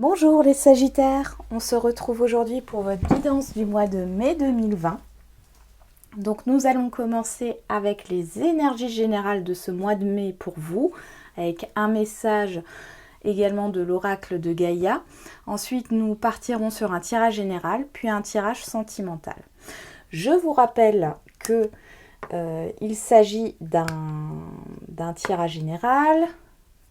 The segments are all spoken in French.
Bonjour les Sagittaires, on se retrouve aujourd'hui pour votre guidance du mois de mai 2020. Donc nous allons commencer avec les énergies générales de ce mois de mai pour vous, avec un message également de l'oracle de Gaïa. Ensuite nous partirons sur un tirage général, puis un tirage sentimental. Je vous rappelle que il s'agit d'un tirage général,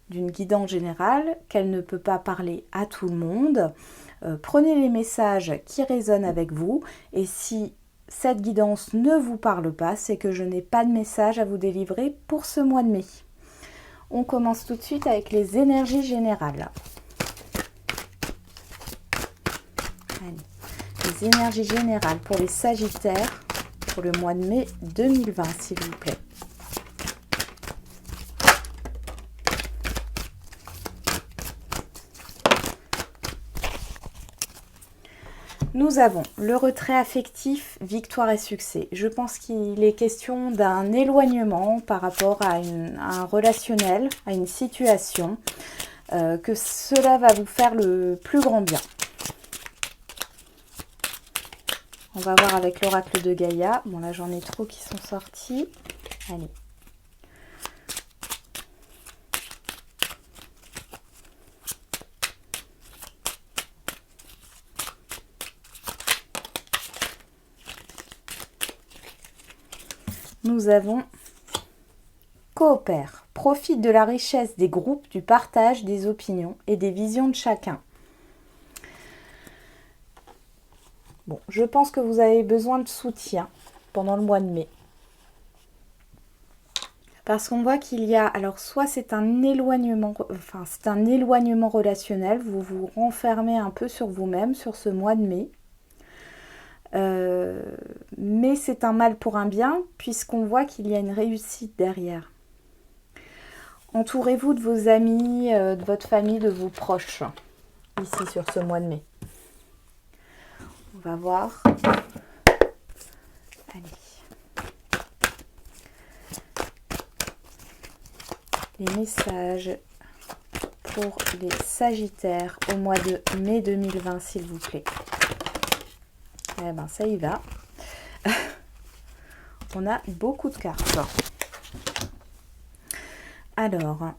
d'une guidance générale, qu'elle ne peut pas parler à tout le monde. Prenez les messages qui résonnent avec vous et si cette guidance ne vous parle pas, c'est que je n'ai pas de message à vous délivrer pour ce mois de mai. On commence tout de suite avec les énergies générales. Allez. Les énergies générales pour les Sagittaires pour le mois de mai 2020, s'il vous plaît. Nous avons le retrait affectif, victoire et succès. Je pense qu'il est question d'un éloignement par rapport à un relationnel, à une situation, que cela va vous faire le plus grand bien. On va voir avec l'oracle de Gaïa. Bon là j'en ai trop qui sont sortis. Allez. Nous avons coopère, profite de la richesse des groupes, du partage des opinions et des visions de chacun. Bon, je pense que vous avez besoin de soutien pendant le mois de mai. Parce qu'on voit qu'il y a, alors soit c'est un éloignement, relationnel, vous vous renfermez un peu sur vous-même sur ce mois de mai. Mais c'est un mal pour un bien puisqu'on voit qu'il y a une réussite derrière. Entourez-vous de vos amis, de votre famille, de vos proches ici sur ce mois de mai. On va voir. Allez. Les messages pour les Sagittaires au mois de mai 2020, s'il vous plaît. Eh ben, ça y va. On a beaucoup de cartes. Alors,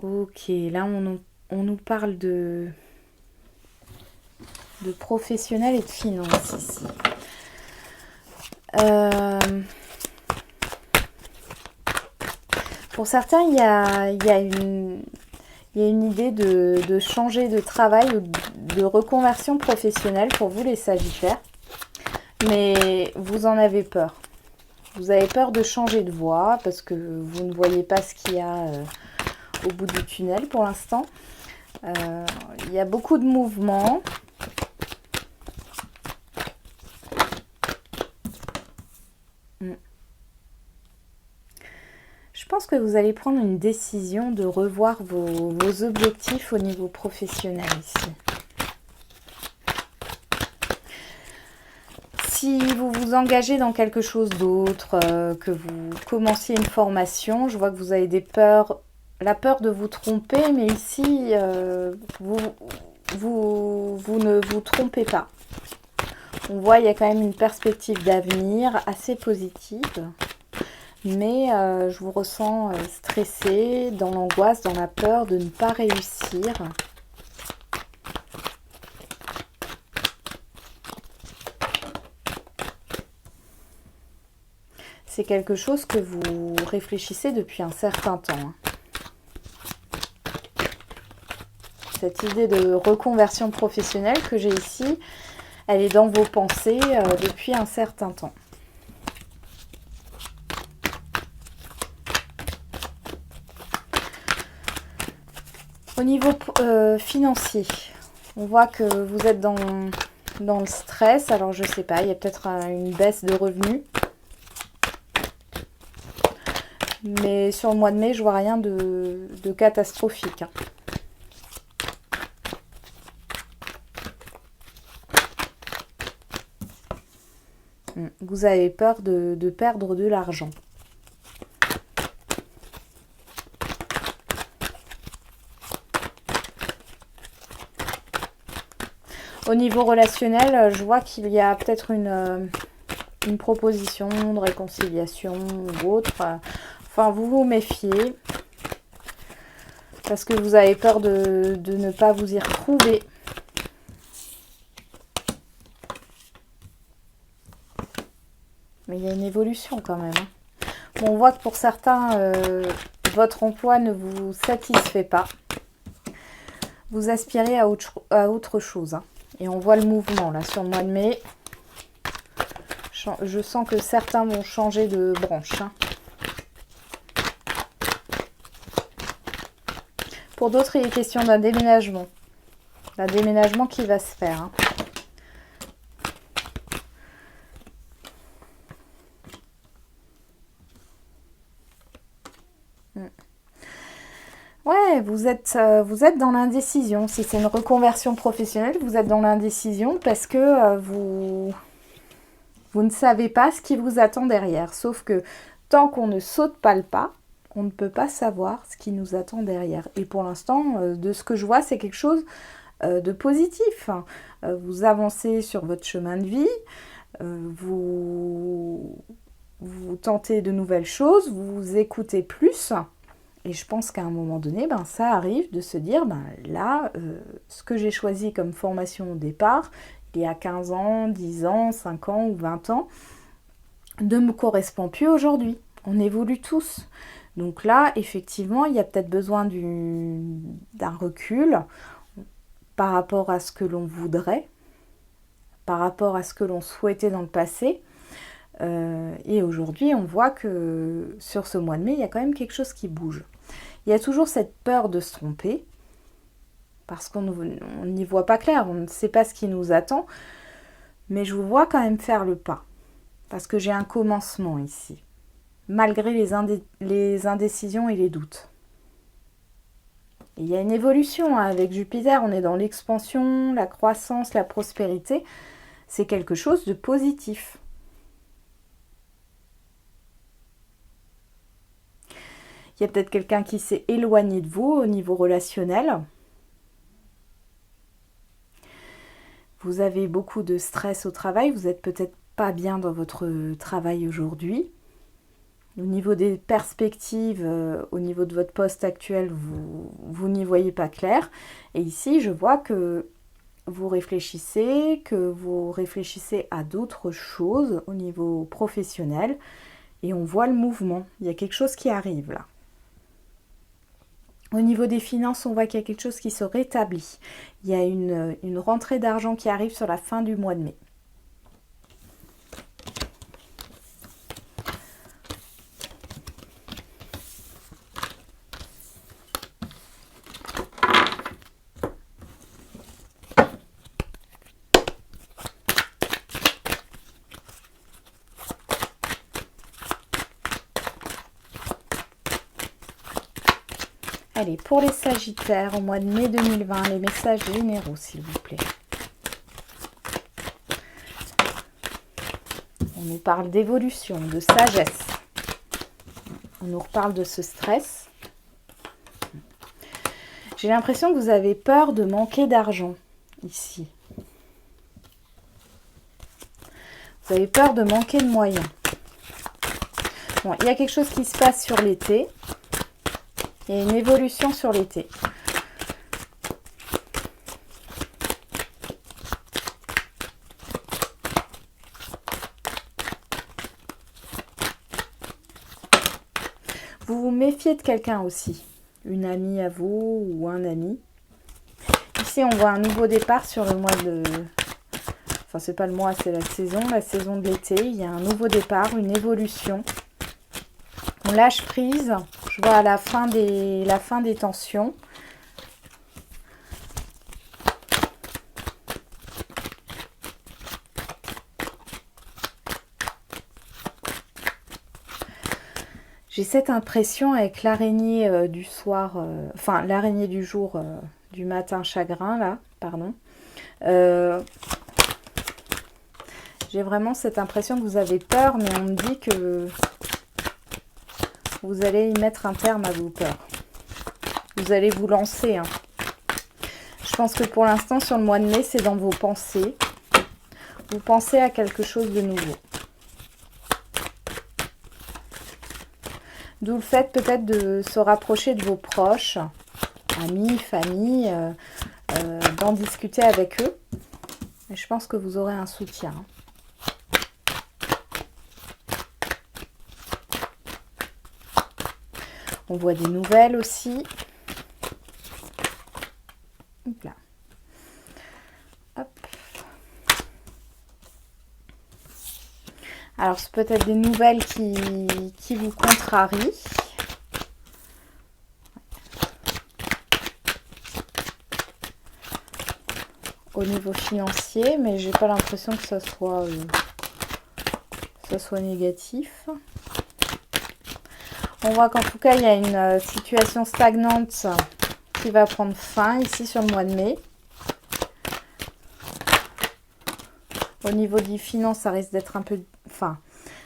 ok, là on nous parle de professionnels et de finances ici. Pour certains, il y a une idée de changer de travail ou de reconversion professionnelle pour vous les Sagittaires. Mais vous en avez peur. Vous avez peur de changer de voie parce que vous ne voyez pas ce qu'il y a au bout du tunnel pour l'instant. Il y a beaucoup de mouvements. Je pense que vous allez prendre une décision de revoir vos objectifs au niveau professionnel ici. Si vous vous engagez dans quelque chose d'autre, que vous commenciez une formation, je vois que vous avez la peur de vous tromper, mais ici, vous ne vous trompez pas. On voit qu'il y a quand même une perspective d'avenir assez positive. Mais je vous ressens stressé, dans l'angoisse, dans la peur de ne pas réussir. C'est quelque chose que vous réfléchissez depuis un certain temps. Cette idée de reconversion professionnelle que j'ai ici, elle est dans vos pensées depuis un certain temps. Au niveau financier, on voit que vous êtes dans le stress. Alors, je ne sais pas, il y a peut-être une baisse de revenus. Mais sur le mois de mai, je ne vois rien de catastrophique. Vous avez peur de perdre de l'argent. Au niveau relationnel, je vois qu'il y a peut-être une proposition de réconciliation ou autre. Enfin, vous vous méfiez. Parce que vous avez peur de ne pas vous y retrouver. Mais il y a une évolution quand même. Bon, on voit que pour certains, votre emploi ne vous satisfait pas. Vous aspirez à autre chose. Et on voit le mouvement là sur le mois de mai. Je sens que certains vont changer de branche. Pour d'autres, il est question d'un déménagement. Un déménagement qui va se faire. Ouais, vous êtes dans l'indécision. Si c'est une reconversion professionnelle, vous êtes dans l'indécision parce que vous ne savez pas ce qui vous attend derrière. Sauf que tant qu'on ne saute pas le pas, on ne peut pas savoir ce qui nous attend derrière. Et pour l'instant, de ce que je vois, c'est quelque chose de positif. Vous avancez sur votre chemin de vie, vous tentez de nouvelles choses, vous écoutez plus. Et je pense qu'à un moment donné, ça arrive de se dire, là, ce que j'ai choisi comme formation au départ, il y a 15 ans, 10 ans, 5 ans ou 20 ans, ne me correspond plus aujourd'hui. On évolue tous. Donc là, effectivement, il y a peut-être besoin d'un recul par rapport à ce que l'on voudrait, par rapport à ce que l'on souhaitait dans le passé. Et aujourd'hui, on voit que sur ce mois de mai, il y a quand même quelque chose qui bouge. Il y a toujours cette peur de se tromper, parce qu'on n'y voit pas clair, on ne sait pas ce qui nous attend. Mais je vous vois quand même faire le pas, parce que j'ai un commencement ici, malgré les indécisions et les doutes. Et il y a une évolution avec Jupiter, on est dans l'expansion, la croissance, la prospérité. C'est quelque chose de positif. Il y a peut-être quelqu'un qui s'est éloigné de vous au niveau relationnel. Vous avez beaucoup de stress au travail. Vous n'êtes peut-être pas bien dans votre travail aujourd'hui. Au niveau des perspectives, au niveau de votre poste actuel, vous n'y voyez pas clair. Et ici, je vois que vous réfléchissez à d'autres choses au niveau professionnel. Et on voit le mouvement. Il y a quelque chose qui arrive là. Au niveau des finances, on voit qu'il y a quelque chose qui se rétablit. Il y a une rentrée d'argent qui arrive sur la fin du mois de mai. Allez, pour les Sagittaires, au mois de mai 2020, les messages généraux, s'il vous plaît. On nous parle d'évolution, de sagesse. On nous reparle de ce stress. J'ai l'impression que vous avez peur de manquer d'argent, ici. Vous avez peur de manquer de moyens. Bon, il y a quelque chose qui se passe sur l'été. Il y a une évolution sur l'été. Vous vous méfiez de quelqu'un aussi. Une amie à vous ou un ami. Ici, on voit un nouveau départ sur le mois de... Enfin, c'est pas le mois, c'est la saison de l'été. Il y a un nouveau départ, une évolution. On lâche prise. Je vois la fin des tensions. J'ai cette impression avec l'araignée du soir, enfin l'araignée du jour, du matin chagrin, là, pardon. J'ai vraiment cette impression que vous avez peur, mais on me dit que vous allez y mettre un terme à vos peurs. Vous allez vous lancer. Hein. Je pense que pour l'instant, sur le mois de mai, c'est dans vos pensées. Vous pensez à quelque chose de nouveau. D'où le fait peut-être de se rapprocher de vos proches, amis, famille, d'en discuter avec eux. Et je pense que vous aurez un soutien. On voit des nouvelles aussi. Hop là. Hop. Alors, c'est peut-être des nouvelles qui vous contrarient. Au niveau financier, mais j'ai pas l'impression que ça soit négatif. On voit qu'en tout cas, il y a une situation stagnante qui va prendre fin ici sur le mois de mai. Au niveau des finances, ça risque d'être un peu... Enfin,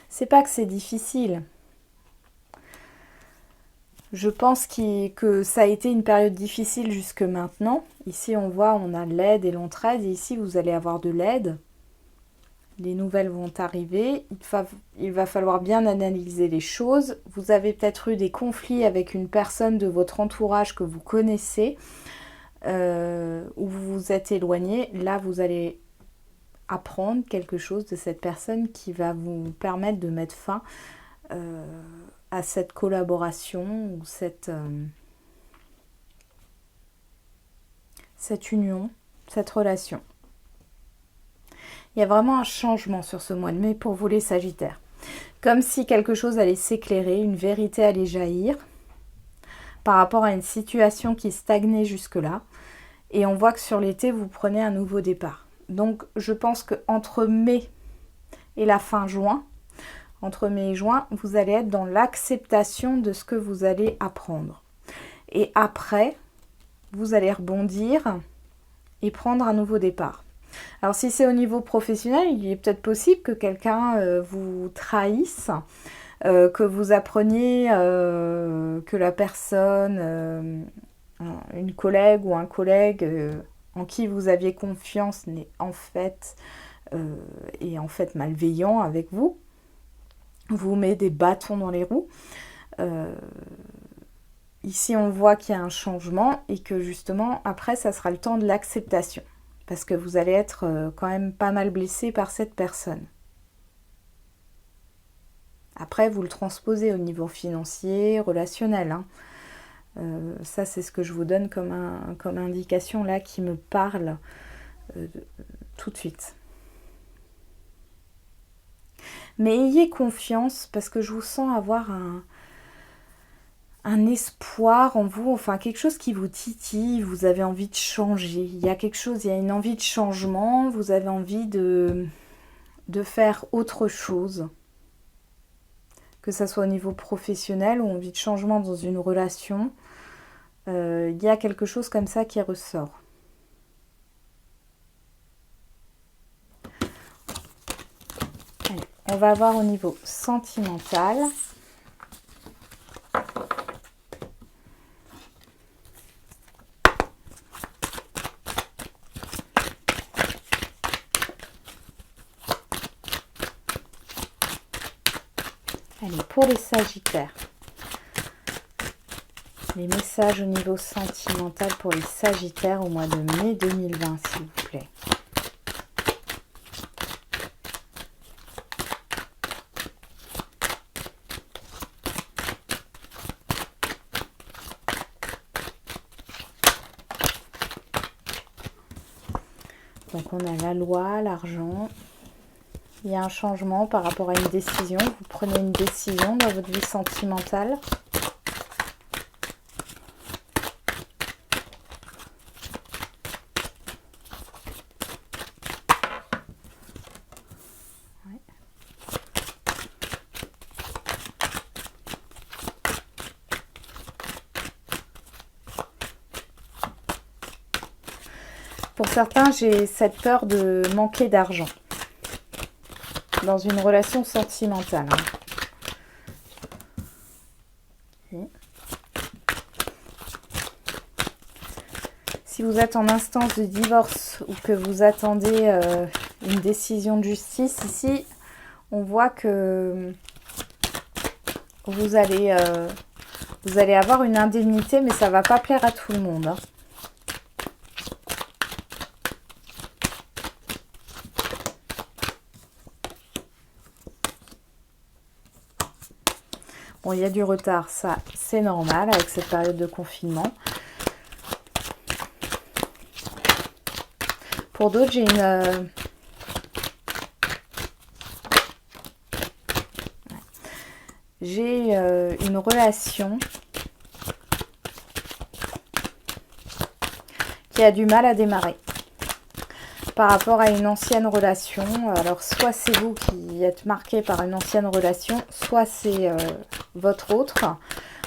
c'est pas que c'est difficile. Je pense que ça a été une période difficile jusque maintenant. Ici, on voit, on a l'aide et l'entraide. Et ici, vous allez avoir de l'aide. Les nouvelles vont arriver. Il va falloir bien analyser les choses. Vous avez peut-être eu des conflits avec une personne de votre entourage que vous connaissez, où vous vous êtes éloigné. Là, vous allez apprendre quelque chose de cette personne qui va vous permettre de mettre fin à cette collaboration ou cette union, cette relation. Il y a vraiment un changement sur ce mois de mai pour vous les Sagittaires. Comme si quelque chose allait s'éclairer, une vérité allait jaillir par rapport à une situation qui stagnait jusque-là. Et on voit que sur l'été, vous prenez un nouveau départ. Donc, je pense qu'entre mai et la fin juin, entre mai et juin, vous allez être dans l'acceptation de ce que vous allez apprendre. Et après, vous allez rebondir et prendre un nouveau départ. Alors, si c'est au niveau professionnel, il est peut-être possible que quelqu'un vous trahisse, que vous appreniez que la personne, une collègue ou un collègue en qui vous aviez confiance est en fait malveillant avec vous, vous met des bâtons dans les roues. Ici, on voit qu'il y a un changement et que justement, après, ça sera le temps de l'acceptation. Parce que vous allez être quand même pas mal blessé par cette personne. Après, vous le transposez au niveau financier, relationnel. Hein. Ça, c'est ce que je vous donne comme indication là qui me parle tout de suite. Mais ayez confiance parce que je vous sens avoir un espoir en vous, enfin quelque chose qui vous titille, vous avez envie de changer. Il y a quelque chose, il y a une envie de changement, vous avez envie de faire autre chose. Que ça soit au niveau professionnel ou envie de changement dans une relation. Il y a quelque chose comme ça qui ressort. Allez, on va voir au niveau sentimental. Allez, pour les Sagittaires. Les messages au niveau sentimental pour les Sagittaires au mois de mai 2020, s'il vous plaît. Donc on a la loi, l'argent. Il y a un changement par rapport à une décision. Vous prenez une décision dans votre vie sentimentale. Ouais. Pour certains, j'ai cette peur de manquer d'argent. dans une relation sentimentale. Okay. Si vous êtes en instance de divorce ou que vous attendez une décision de justice, ici, on voit que vous allez avoir une indemnité, mais ça ne va pas plaire à tout le monde. Hein. Bon, il y a du retard, ça c'est normal avec cette période de confinement. Pour d'autres, j'ai une relation qui a du mal à démarrer par rapport à une ancienne relation. Alors, soit c'est vous qui êtes marqué par une ancienne relation, soit c'est votre autre.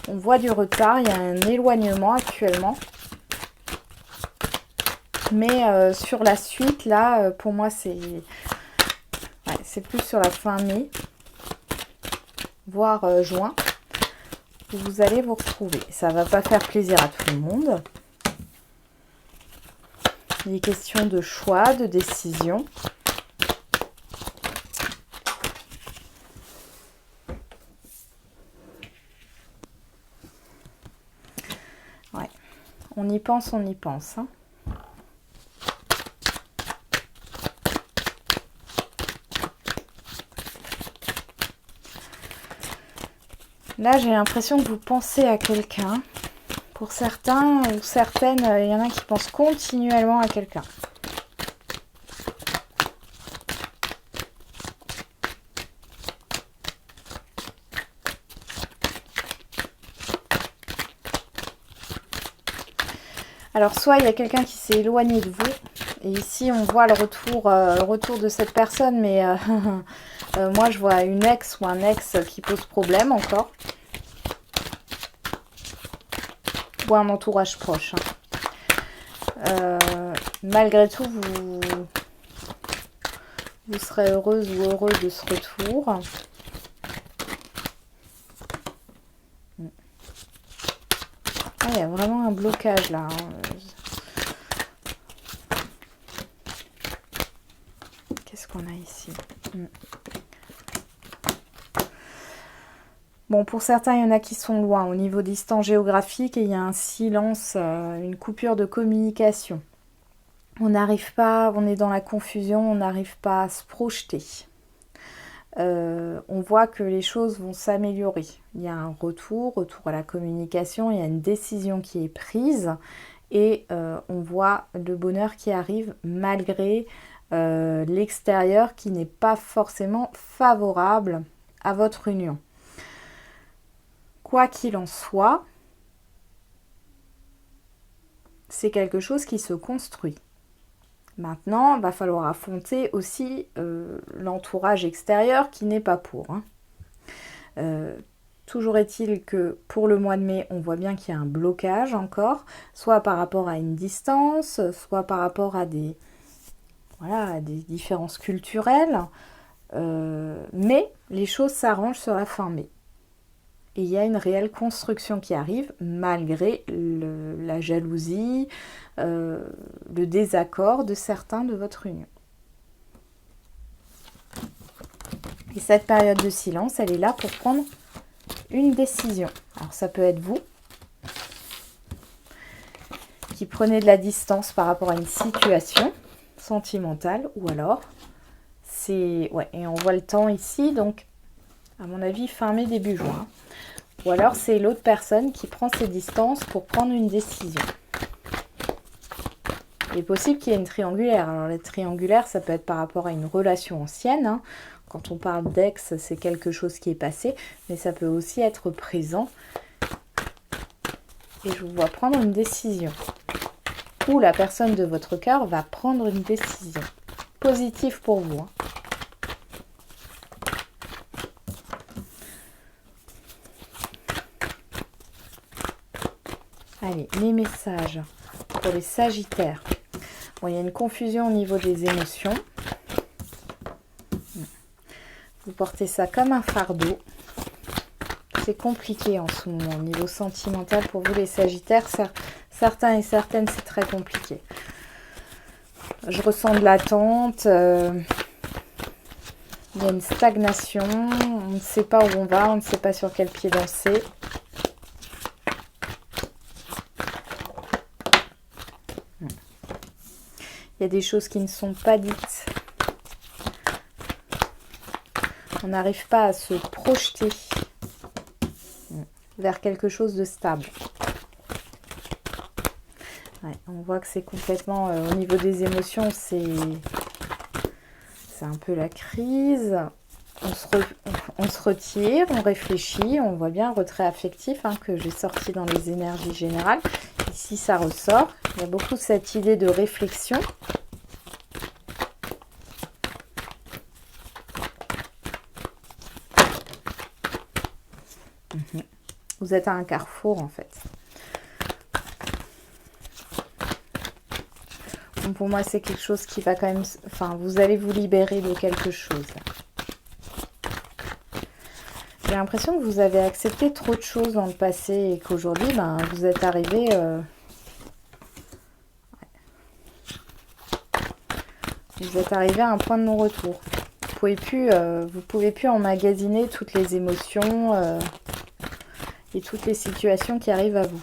On voit du retard, il y a un éloignement actuellement. Mais sur la suite, là, pour moi, c'est plus sur la fin mai, voire juin, où vous allez vous retrouver. Ça ne va pas faire plaisir à tout le monde. Il est question de choix, de décision. Ouais, on y pense, on y pense. Hein. Là, j'ai l'impression que vous pensez à quelqu'un. Pour certains ou certaines, il y en a qui pensent continuellement à quelqu'un. Alors, soit il y a quelqu'un qui s'est éloigné de vous. Et ici, on voit le retour de cette personne. Mais moi, je vois une ex ou un ex qui pose problème encore. Ou un entourage proche. Malgré tout, vous serez heureuse ou heureux de ce retour. Ah, il y a vraiment un blocage là. Qu'est-ce qu'on a ici? Bon, pour certains, il y en a qui sont loin au niveau distance géographique et il y a un silence, une coupure de communication. On n'arrive pas, on est dans la confusion, on n'arrive pas à se projeter. On voit que les choses vont s'améliorer. Il y a un retour à la communication, il y a une décision qui est prise et on voit le bonheur qui arrive malgré l'extérieur qui n'est pas forcément favorable à votre union. Quoi qu'il en soit, c'est quelque chose qui se construit. Maintenant, il va falloir affronter aussi l'entourage extérieur qui n'est pas pour. Hein. Toujours est-il que pour le mois de mai, on voit bien qu'il y a un blocage encore, soit par rapport à une distance, soit par rapport à des différences culturelles. Mais les choses s'arrangent sur la fin mai. Et il y a une réelle construction qui arrive malgré la jalousie, le désaccord de certains de votre union. Et cette période de silence, elle est là pour prendre une décision. Alors ça peut être vous qui prenez de la distance par rapport à une situation sentimentale ou alors c'est... Ouais, et on voit le temps ici, donc à mon avis fin mai, début juin. Ou alors c'est l'autre personne qui prend ses distances pour prendre une décision. Il est possible qu'il y ait une triangulaire. Alors la triangulaire, ça peut être par rapport à une relation ancienne. Hein. Quand on parle d'ex, c'est quelque chose qui est passé. Mais ça peut aussi être présent. Et je vous vois prendre une décision. Ou la personne de votre cœur va prendre une décision. Positive pour vous. Hein. Allez, les messages pour les Sagittaires. Bon, il y a une confusion au niveau des émotions. Vous portez ça comme un fardeau. C'est compliqué en ce moment. Au niveau sentimental, pour vous les Sagittaires, certains et certaines, c'est très compliqué. Je ressens de l'attente. Il y a une stagnation. On ne sait pas où on va. On ne sait pas sur quel pied danser. Il y a des choses qui ne sont pas dites. On n'arrive pas à se projeter vers quelque chose de stable. Ouais, on voit que c'est complètement, au niveau des émotions, c'est un peu la crise. On se retire, on réfléchit. On voit bien un retrait affectif que j'ai sorti dans les énergies générales. Ici, ça ressort. Il y a beaucoup cette idée de réflexion. Vous êtes à un carrefour, en fait. Donc pour moi, c'est quelque chose qui va quand même... Enfin, vous allez vous libérer de quelque chose. J'ai l'impression que vous avez accepté trop de choses dans le passé et qu'aujourd'hui, vous êtes arrivé... Vous êtes arrivé à un point de non-retour. Vous pouvez plus emmagasiner toutes les émotions et toutes les situations qui arrivent à vous.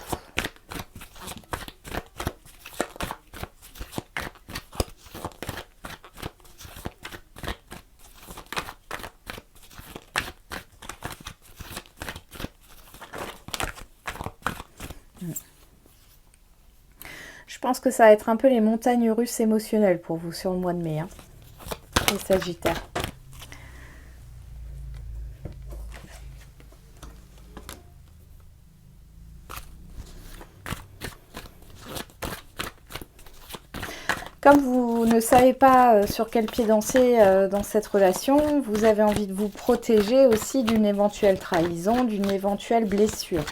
Je pense que ça va être un peu les montagnes russes émotionnelles pour vous sur le mois de mai, les Sagittaires. Comme vous ne savez pas sur quel pied danser dans cette relation, vous avez envie de vous protéger aussi d'une éventuelle trahison, d'une éventuelle blessure.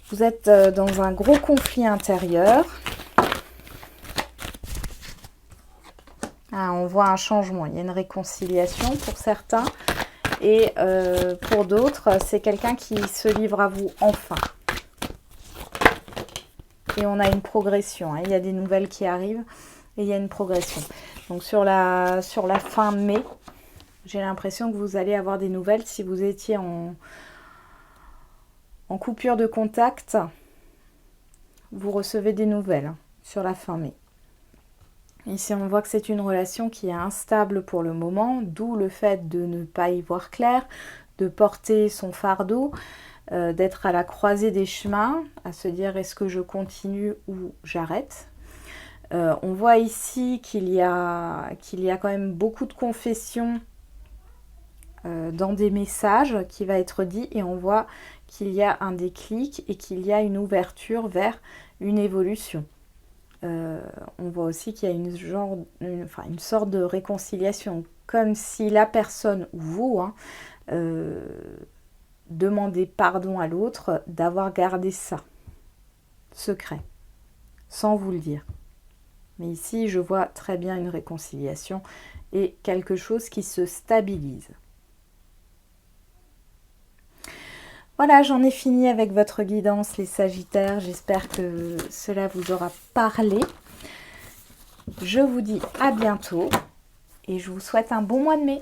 Vous êtes dans un gros conflit intérieur. On voit un changement, il y a une réconciliation pour certains. Et pour d'autres, c'est quelqu'un qui se livre à vous enfin. Et on a une progression, il y a des nouvelles qui arrivent et il y a une progression. Donc sur la fin mai, j'ai l'impression que vous allez avoir des nouvelles. Si vous étiez en coupure de contact, vous recevez des nouvelles sur la fin mai. Ici, on voit que c'est une relation qui est instable pour le moment, d'où le fait de ne pas y voir clair, de porter son fardeau, d'être à la croisée des chemins, à se dire est-ce que je continue ou j'arrête. On voit ici qu'il y a quand même beaucoup de confessions dans des messages qui va être dit, et on voit qu'il y a un déclic et qu'il y a une ouverture vers une évolution. On voit aussi qu'il y a une sorte de réconciliation, comme si la personne ou vous demandez pardon à l'autre d'avoir gardé ça secret, sans vous le dire. Mais ici, je vois très bien une réconciliation et quelque chose qui se stabilise. Voilà, j'en ai fini avec votre guidance, les Sagittaires. J'espère que cela vous aura parlé. Je vous dis à bientôt et je vous souhaite un bon mois de mai.